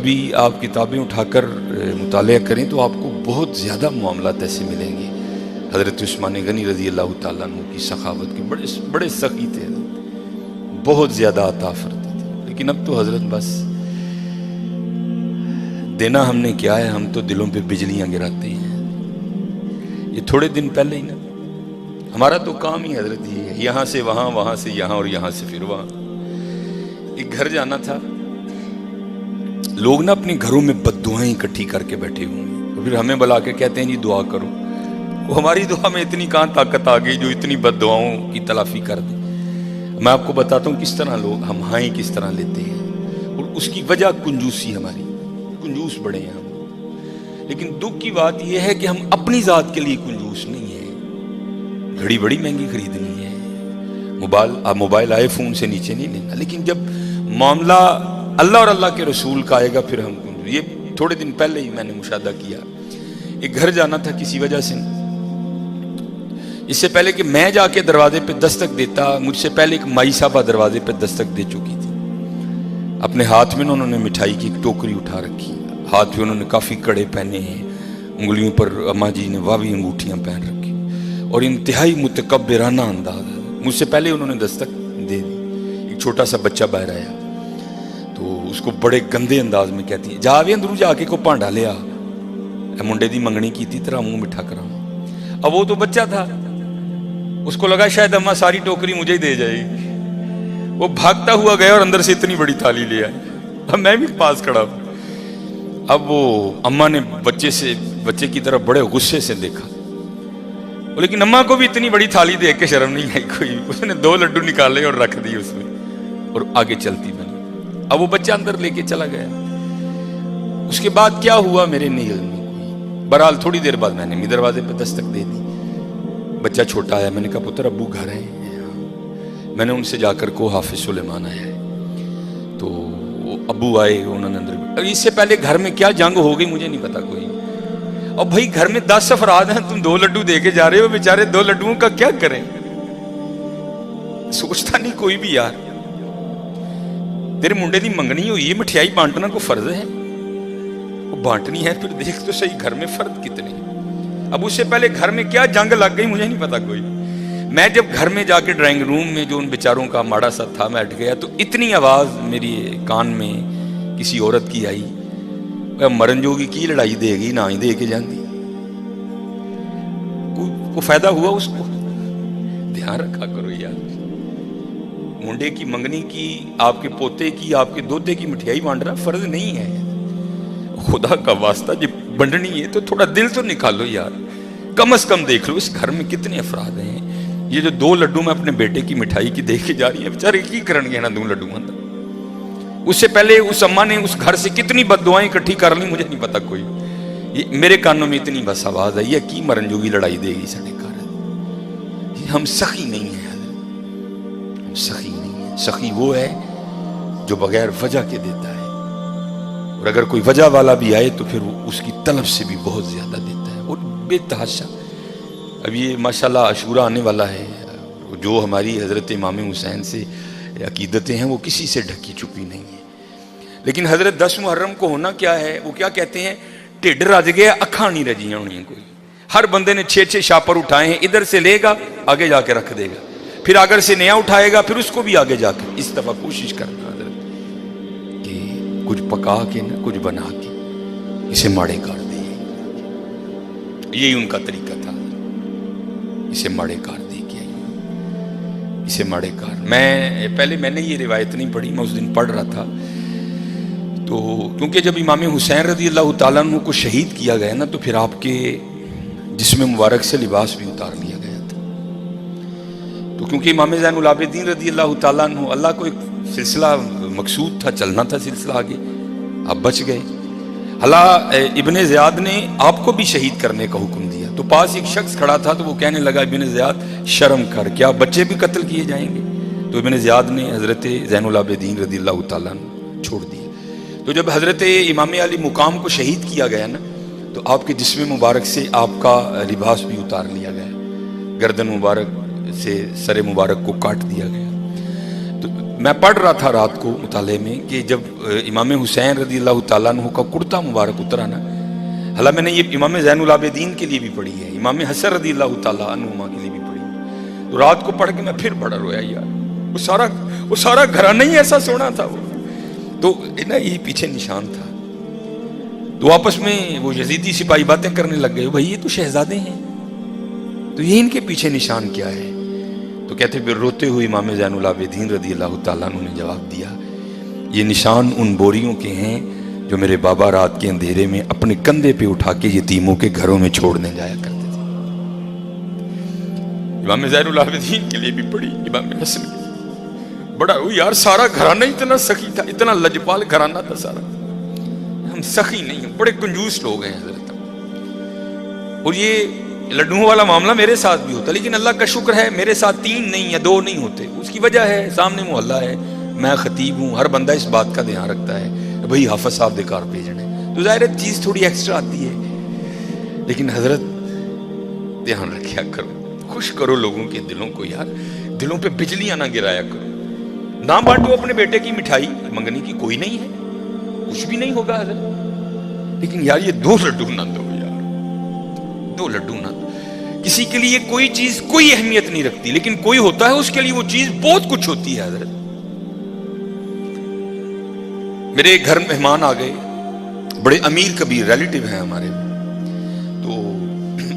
بھی آپ کتابیں اٹھا کر مطالعہ کریں تو آپ کو بہت زیادہ معاملات ایسے ملیں گے۔ حضرت عثمان غنی رضی اللہ تعالیٰ عنہ کی سخاوت کے بڑے سخی تھے، بہت زیادہ عطا فرماتے تھے، لیکن اب تو حضرت بس دینا ہم نے کیا ہے، ہم تو دلوں پہ بجلیاں گراتے ہیں۔ یہ تھوڑے دن پہلے ہی نا ہمارا تو کام ہی حضرت یہ ہے، یہاں سے وہاں، وہاں سے یہاں اور یہاں سے پھر وہاں۔ ایک گھر جانا تھا، لوگ نا اپنے گھروں میں بد دعائیں اکٹھی کر کے بیٹھے ہوئے ہیں، اور پھر ہمیں بلا کے کہتے ہیں جی دعا کرو۔ وہ ہماری دعا میں اتنی کہاں طاقت آ گئی جو اتنی بد دعاؤں کی تلافی کر دے۔ میں آپ کو بتاتا ہوں کس طرح لوگ ہم ہائیں کس طرح لیتے ہیں، اور اس کی وجہ کنجوسی، ہماری کنجوس بڑے ہیں ہم۔ لیکن دکھ کی بات یہ ہے کہ ہم اپنی ذات کے لیے کنجوس نہیں ہیں۔ گھڑی بڑی مہنگی خریدنی ہے، موبائل آئی فون سے نیچے نہیں لینا، لیکن جب معاملہ اللہ اور اللہ کے رسول کا آئے گا پھر ہم کنجوس۔ یہ تھوڑے دن پہلے ہی میں نے مشاہدہ کیا، ایک گھر جانا تھا کسی وجہ سے، اس سے پہلے کہ میں جا کے دروازے پہ دستک دیتا، مجھ سے پہلے ایک مائی صاحبہ دروازے پہ دستک دے چکی تھی۔ اپنے ہاتھ میں انہوں نے مٹھائی کی ایک ٹوکری اٹھا رکھی، ہاتھ میں انہوں نے کافی کڑے پہنے ہیں، انگلیوں پر اماں جی نے واوی انگوٹھیاں پہن رکھی، اور انتہائی متکبرانہ انداز ہے۔ مجھ سے پہلے انہوں نے دستک دے دی، ایک چھوٹا سا بچہ باہر آیا تو اس کو بڑے گندے انداز میں کہتی ہیں جا وے اندروں جا کے کو پانڈا لیا، اے منڈے دی منگنی کی تھی تیرا منہ مٹھا کرا۔ اب وہ تو بچہ تھا، اس کو لگا شاید اماں ساری ٹوکری مجھے ہی دے جائے گی، وہ بھاگتا ہوا گیا اور اندر سے اتنی بڑی تھالی لے آئے۔ اب میں بھی پاس کھڑا ہوں، اب وہ اماں نے بچے کی طرف بڑے غصے سے دیکھا، لیکن اماں کو بھی اتنی بڑی تھالی دیکھ کے شرم نہیں آئی کوئی، اس نے 2 لڈو نکالے اور رکھ دی اس میں، اور آگے چلتی بنی۔ اب وہ بچہ اندر لے کے چلا گیا۔ اس کے بعد کیا ہوا میرے نہیں علم میں، بہرحال تھوڑی دیر بعد میں نے بھی دروازے پہ دستک دے دی، بچہ چھوٹا آیا، میں نے کہا پتر ابو گھر ہے؟ میں نے ان سے جا کر کو حافظ سلیمان آیا ہے، تو ابو آئے، انہوں نے اندر، اس سے پہلے گھر میں کیا جنگ ہو گئی مجھے نہیں پتا کوئی، اور بھائی گھر میں 10 افراد ہیں، تم 2 لڈو دے کے جا رہے ہو، بیچارے 2 لڈوؤں کا کیا کریں؟ سوچتا نہیں کوئی بھی یار، تیرے منڈے دی منگنی ہوئی ہے، مٹھیائی بانٹنا کو فرض ہے، وہ بانٹنی ہے، پھر دیکھ تو صحیح گھر میں فرد کتنے۔ اب اس سے پہلے گھر میں کیا جنگ لگ گئی مجھے نہیں پتا کوئی۔ میں جب گھر میں جا کے ڈرائنگ روم میں جو ان بیچاروں کا ماڑا سا تھا میں ہٹ گیا، تو اتنی آواز میری کان میں کسی عورت کی آئی، مرن جوگی کی لڑائی دے گی نہ ہی دے کے جاندی، کو فائدہ ہوا اس کو؟ دھیان رکھا کرو یار، منڈے کی منگنی کی، آپ کے پوتے کی، آپ کے دوتے کی مٹھیائی بانٹنا فرض نہیں ہے، خدا کا واسطہ جب بنڈنی ہے تو تھوڑا دل تو نکالو یار، کم از کم دیکھ لو اس گھر میں کتنے افراد ہیں۔ یہ جو 2 لڈو میں اپنے بیٹے کی مٹھائی کی دیکھ کے جا رہی ہے، بیچارے کی کرن گے نا 2 لڈو اندر۔ اس سے پہلے اس اماں نے اس گھر سے کتنی بد دعائیں اکٹھی کر لی مجھے نہیں پتا کوئی، یہ میرے کانوں میں اتنی بس آواز آئی ہے کی مرن جوگی لڑائی دے گی سارے گھر۔ ہم سخی نہیں ہیں، ہم سخی نہیں ہیں۔ سخی وہ ہے جو بغیر وجہ کے دیتا ہے، اور اگر کوئی وجہ والا بھی آئے تو پھر وہ اس کی طلب سے بھی بہت زیادہ دیتا ہے، اور بے تحاشا۔ اب یہ ماشاءاللہ عاشورہ آنے والا ہے، جو ہماری حضرت امام حسین سے عقیدتیں ہیں وہ کسی سے ڈھکی چھپی نہیں ہیں، لیکن حضرت 10 محرم کو ہونا کیا ہے، وہ کیا کہتے ہیں، ٹھڈ رج گیا اکھاں نہیں رجیاں ہونی کوئی۔ ہر بندے نے 6 شاپر اٹھائے ہیں، ادھر سے لے گا آگے جا کے رکھ دے گا، پھر اگر سے نیا اٹھائے گا پھر اس کو بھی آگے جا کے۔ اس دفعہ کوشش کرنا حضرت کہ کچھ پکا کے نہ کچھ بنا کے اسے ماڑے کاٹ دے، یہی ان کا طریقہ تھا، اسے ماڑے کاٹ دے کے اسے ماڑے کاٹ۔ میں نے یہ روایت نہیں پڑھی، میں اس دن پڑھ رہا تھا، تو کیونکہ جب امام حسین رضی اللہ تعالیٰ عنہ کو شہید کیا گیا نا، تو پھر آپ کے جسم مبارک سے لباس بھی اتار لیا گیا تھا، تو کیونکہ امام زین العابدین رضی اللہ تعالیٰ عنہ، اللہ کو ایک سلسلہ مقصود تھا، چلنا تھا سلسلہ آگے، آپ بچ گئے۔ اللہ ابن زیاد نے آپ کو بھی شہید کرنے کا حکم دیا، تو پاس ایک شخص کھڑا تھا تو وہ کہنے لگا ابن زیاد شرم کر، کیا بچے بھی قتل کیے جائیں گے؟ تو ابن زیاد نے حضرت زین العابدین رضی اللہ تعالیٰ عنہ چھوڑ دیا۔ تو جب حضرت امام علی مقام کو شہید کیا گیا نا، تو آپ کے جسم مبارک سے آپ کا لباس بھی اتار لیا گیا، گردن مبارک سے سر مبارک کو کاٹ دیا گیا۔ تو میں پڑھ رہا تھا رات کو مطالعے میں کہ جب امام حسین رضی اللہ تعالیٰ عنہ کا کرتا مبارک اترا نا، حالانکہ میں نے یہ امام زین العابدین کے لیے بھی پڑھی ہے، امام حسن رضی اللہ تعالیٰ عنہما کے لیے بھی پڑھی ہے، تو رات کو پڑھ کے میں پھر بڑا رویا یار، وہ سارا گھرانہ ہی ایسا سونا تھا، وہ تو نا یہ پیچھے نشان تھا۔ تو آپس میں وہ یزیدی سپاہی باتیں کرنے لگ گئے، بھائی یہ تو شہزادے ہیں، تو یہ ان کے پیچھے نشان کیا ہے؟ تو کہتے پھر روتے ہوئے امام زین العابدین رضی اللہ تعالیٰ عنہ نے جواب دیا، یہ نشان ان بوریوں کے ہیں جو میرے بابا رات کے اندھیرے میں اپنے کندھے پہ اٹھا کے یتیموں کے گھروں میں چھوڑنے جایا کرتے تھے۔ امام زین العابدین کے لیے بھی پڑھی، امام حسن کے لیے بڑا یار، سارا گھرانہ اتنا سخی تھا، اتنا لجپال گھرانہ تھا سارا، ہم سخی نہیں ہیں، بڑے کنجوس لوگ ہیں حضرت۔ اور یہ لڈوؤں والا معاملہ میرے ساتھ بھی ہوتا، لیکن اللہ کا شکر ہے میرے ساتھ 3 نہیں یا 2 نہیں ہوتے، اس کی وجہ ہے سامنے محلہ ہے، میں خطیب ہوں، ہر بندہ اس بات کا دھیان رکھتا ہے بھئی حافظ صاحب دے کار بھیجنے، تو ظاہر چیز تھوڑی ایکسٹرا آتی ہے، لیکن حضرت دھیان رکھیا کرو، خوش کرو لوگوں کے دلوں کو یار، دلوں پہ بجلیاں نہ گرایا کرو، نہ بانٹو اپنے بیٹے کی مٹھائی، منگنی کی کوئی نہیں ہے، کچھ بھی نہیں ہوگا حضرت، لیکن یار یہ 2 لڈو نہ دو یار، 2 لڈو نہ دو۔ کسی کے لیے کوئی چیز کوئی اہمیت نہیں رکھتی، لیکن کوئی ہوتا ہے اس کے لیے وہ چیز بہت کچھ ہوتی ہے حضرت۔ میرے گھر مہمان آ گئے، بڑے امیر کبیر ریلیٹیو ہیں ہمارے، تو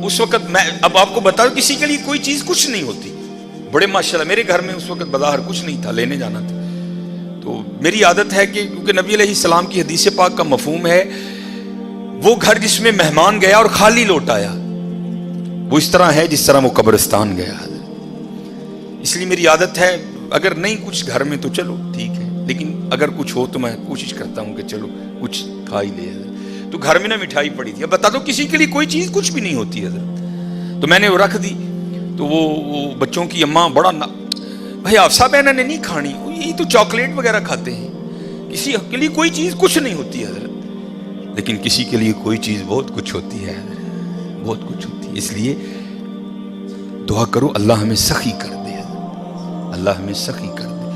اس وقت میں اب آپ کو بتا دوں کسی کے لیے کوئی چیز کچھ نہیں ہوتی، بڑے ماشاءاللہ میرے گھر میں اس وقت بظاہر کچھ نہیں تھا، لینے جانا تھا، تو میری عادت ہے کہ کیونکہ نبی علیہ السلام کی حدیث پاک کا مفہوم ہے وہ گھر جس میں مہمان گیا اور خالی لوٹ آیا وہ اس طرح ہے جس طرح وہ قبرستان گیا، اس لیے میری عادت ہے اگر نہیں کچھ گھر میں تو چلو ٹھیک ہے، لیکن اگر کچھ ہو تو میں کوشش کرتا ہوں کہ چلو کچھ کھا ہی لے۔ تو گھر میں نا مٹھائی پڑی تھی، اب بتا دو کسی کے لیے کوئی چیز کچھ بھی نہیں ہوتی حضرت، تو میں نے وہ رکھ دی، تو وہ بچوں کی اماں بڑا بھائی آفسا بہن نے نہیں کھانی، یہ تو چاکلیٹ وغیرہ کھاتے ہیں، کسی کے لیے کوئی چیز کچھ نہیں ہوتی حضرت، لیکن کسی کے لیے کوئی چیز بہت کچھ ہوتی ہے حضرت، بہت کچھ ہوتی ہے، اس لیے دعا کرو اللہ ہمیں سخی کر دے، اللہ ہمیں سخی کر دے،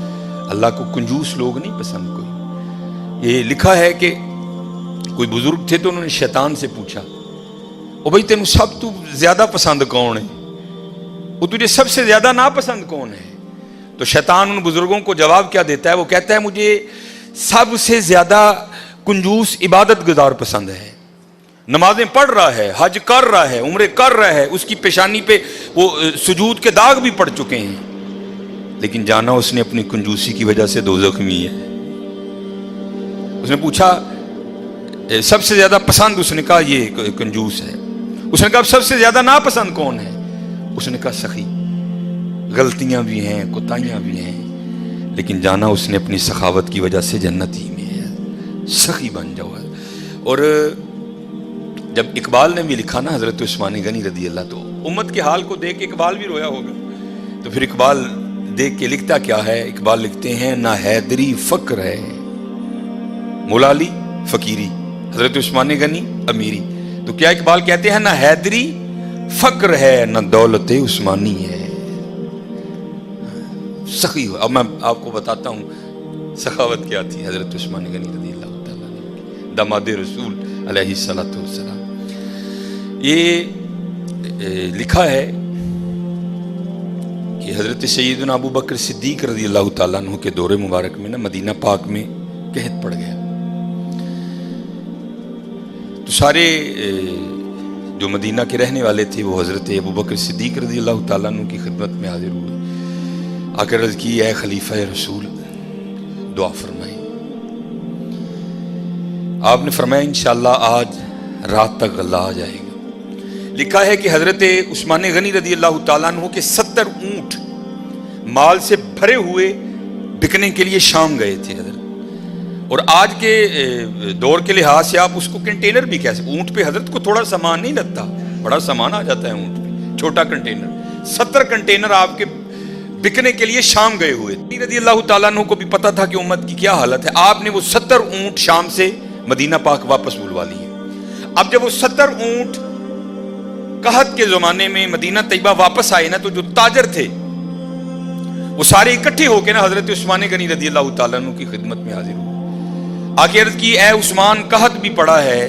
اللہ کو کنجوس لوگ نہیں پسند کوئی۔ یہ لکھا ہے کہ کوئی بزرگ تھے تو انہوں نے شیطان سے پوچھا، او بھائی تینوں سب تو زیادہ پسند کون ہے، وہ تجھے سب سے زیادہ ناپسند کون ہے؟ تو شیطان ان بزرگوں کو جواب کیا دیتا ہے، وہ کہتا ہے مجھے سب سے زیادہ کنجوس عبادت گزار پسند ہے، نمازیں پڑھ رہا ہے، حج کر رہا ہے، عمرے کر رہا ہے، اس کی پیشانی پہ وہ سجود کے داغ بھی پڑ چکے ہیں، لیکن جانا اس نے اپنی کنجوسی کی وجہ سے دوزخ میں ہے۔ اس نے پوچھا سب سے زیادہ پسند، اس نے کہا یہ کنجوس ہے، اس نے کہا سب سے زیادہ ناپسند کون ہے؟ اس نے کہا سخی، غلطیاں بھی ہیں کوتاہیاں بھی ہیں، لیکن جانا اس نے اپنی سخاوت کی وجہ سے جنت ہی میں ہے، سخی بن جاؤ۔ اور جب اقبال نے بھی لکھا نا حضرت عثمان غنی رضی اللہ، تو امت کے حال کو دیکھ کے اقبال بھی رویا ہوگا، تو پھر اقبال دیکھ کے لکھتا کیا ہے؟ اقبال لکھتے ہیں نہ حیدری فقر ہے مولالی فقیری، حضرت عثمان غنی امیری، تو کیا اقبال کہتے ہیں نہ حیدری فقر ہے نہ دولت عثمانی ہے، سخی ہو۔ اب میں آپ کو بتاتا ہوں سخاوت کیا تھی حضرت عثمان غنی رضی اللہ تعالیٰ عنہ، داماد رسول علیہ السلام۔ یہ لکھا ہے کہ حضرت سیدنا ابو بکر صدیق رضی اللہ تعالیٰ عنہ کے دور مبارک میں نا مدینہ پاک میں قحط پڑ گیا، تو سارے جو مدینہ کے رہنے والے تھے وہ حضرت ابو بکر صدیق رضی اللہ تعالیٰ عنہ کی خدمت میں حاضر ہوئے، آ کر عرض کی اے خلیفہ رسول دعا فرمائیں۔ آپ نے فرمایا انشاءاللہ آج رات تک غلہ آ جائے گا۔ لکھا ہے کہ حضرت عثمان غنی رضی اللہ تعالیٰ عنہ کے 70 اونٹ مال سے بھرے ہوئے بکنے کے لیے شام گئے تھے حضرت، اور آج کے دور کے لحاظ سے آپ اس کو کنٹینر بھی کہہ سکتے، اونٹ پہ حضرت کو تھوڑا سامان نہیں لگتا، بڑا سامان آ جاتا ہے اونٹ پہ، چھوٹا کنٹینر، 70 کنٹینر آپ کے بکنے کے لیے شام گئے ہوئے تھے۔ رضی اللہ تعالیٰ عنہ کو بھی پتا تھا کہ امت کی کیا حالت ہے، آپ نے وہ 70 اونٹ شام سے مدینہ پاک واپس بلوا لیے۔ اب جب وہ 70 اونٹ قحط کے زمانے میں مدینہ طیبہ واپس آئے نا، تو جو تاجر تھے وہ سارے اکٹھے ہو کے نا حضرت عثمان غنی رضی اللہ تعالیٰ عنہ کی خدمت میں حاضر ہوئے، آ کے عرض کی اے عثمان قحط بھی پڑا ہے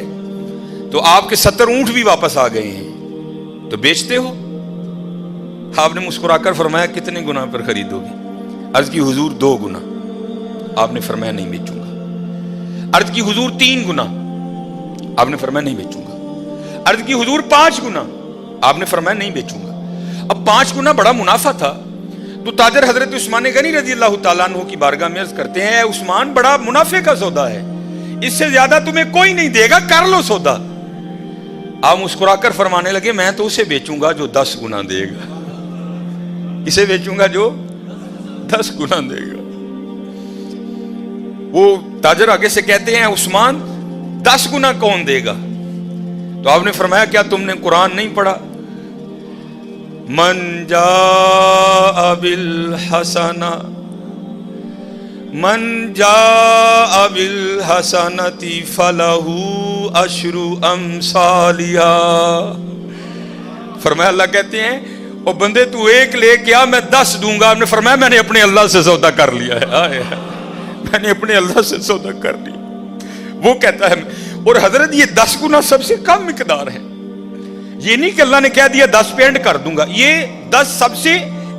تو آپ کے 70 اونٹ بھی واپس آ گئے ہیں تو بیچتے ہو؟ آپ نے مسکرا کر فرمایا کتنے گنا پر خریدو گے؟ عرض کی حضور 2 گنا۔ آپ نے فرمایا نہیں بیچوں گا۔ عرض کی حضور 3 گنا۔ آپ نے فرمایا نہیں بیچوں گا۔ عرض کی حضور 5 گنا۔ آپ نے فرمایا نہیں بیچوں گا۔ اب 5 گنا بڑا منافع تھا تو تاجر حضرت عثمان غنی رضی اللہ تعالیٰ عنہ کی بارگاہ میں عرض کرتے ہیں اے عثمان بڑا منافع کا سودا ہے، اس سے زیادہ تمہیں کوئی نہیں دے گا، کر لو سودا۔ آپ مسکرا کر فرمانے لگے میں تو اسے بیچوں گا جو 10 گنا دے گا۔ اسے بیچوں گا جو 10 گنا دے گا۔ وہ تاجر آگے سے کہتے ہیں عثمان 10 گنا کون دے گا؟ تو آپ نے فرمایا کیا تم نے قرآن نہیں پڑھا؟ من جاء بالحسنہ فلہ عشر امثالہا۔ فرمایا اللہ کہتے ہیں او بندے تو 1 لے کے آ میں 10 دوں گا۔ آپ نے فرمایا میں نے اپنے اللہ سے سودا کر لیا ہے، میں نے اپنے اللہ سے سودا کر لیا۔ وہ کہتا ہے اور حضرت یہ 10 گنا سب سے کم مقدار ہے، یہ نہیں کہ اللہ نے کہہ دیا 10 پہ اینڈ کر دوں گا، یہ 10 سب سے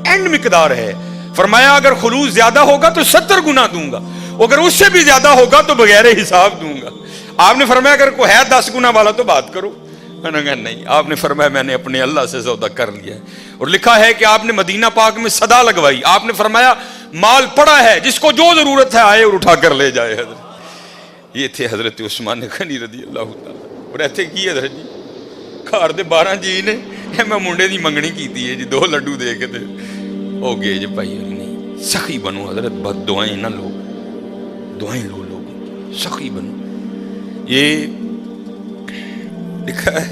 اینڈ مقدار ہے۔ فرمایا اگر خلوص زیادہ ہوگا تو 70 گنا دوں گا، اگر اس سے بھی زیادہ ہوگا تو بغیر حساب دوں گا۔ آپ نے فرمایا اگر کوئی ہے 10 گنا والا تو بات کرو۔ میں نے کہا نہیں۔ آپ نے فرمایا میں نے اپنے اللہ سے سودا کر لیا ہے۔ اور لکھا ہے کہ آپ نے مدینہ پاک میں صدا لگوائی، آپ نے فرمایا مال پڑا ہے، جس کو جو ضرورت ہے آئے اور اٹھا کر لے جائے۔ حضرت یہ تھے حضرت عثمان غنی رضی اللہ تعالیٰ۔ اور ایسے کی حضرت جی گھر دے 12 جی نے میں منڈے دی منگنی کیتی ہے جی 2 لڈو دے کے دے ہو گئے جی بھائی نہیں سخی بنو حضرت، بد دعائیں نہ لو، دعائیں لو لوگوں، سخی بنو۔ یہ لکھا ہے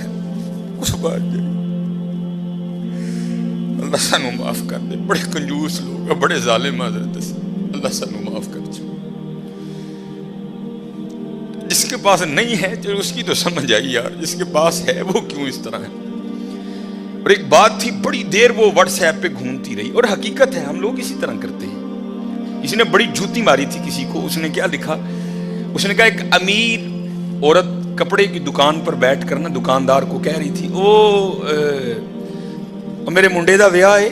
اس بات جی اللہ سانو معاف کر دے، بڑے کنجوس لوگ بڑے ظالم حضرت، اللہ سانو معاف کر دے۔ جس کے پاس نہیں ہے چلو اس کی تو سمجھ آئی یار، جس کے پاس ہے وہ کیوں اس طرح ہے۔ اور ایک بات تھی بڑی دیر وہ واٹس ایپ پہ گھومتی رہی، اور حقیقت ہے ہم لوگ اسی طرح کرتے ہیں۔ کسی نے بڑی جوتی ماری تھی کسی کو، اس نے کیا لکھا، اس نے کہا ایک امیر عورت کپڑے کی دکان پر بیٹھ کر نا دکاندار کو کہہ رہی تھی میرے منڈے دا ویاہ ہے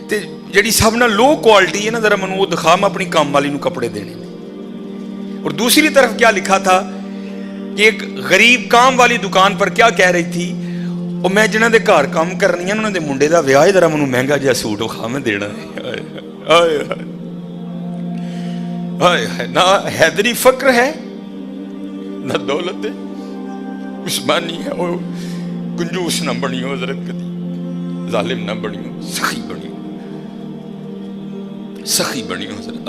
تے جڑی سب نہ لو کوالٹی ہے نا ذرا منو وہ دکھا میں اپنی کام والی نو کپڑے دینے میں۔ اور دوسری طرف کیا لکھا تھا کہ ایک غریب کام والی دکان پر کیا کہہ رہی تھی، اور میں جنہاں دے گھر کام کرنی ہے انہاں دے منڈے دا ویاہ ہے ذرا منو مہنگا جہا سوٹ وکھا میں دینا ہے۔ ہائے ہائے ہائے، نہ حیدری فقر ہے نہ دولت ہے، عثمانی ہے، اور کنجوس نہ بنیو حضرت، کدی ظالم نہ بنیو، سخی بنیو، سخی بنیو حضرت۔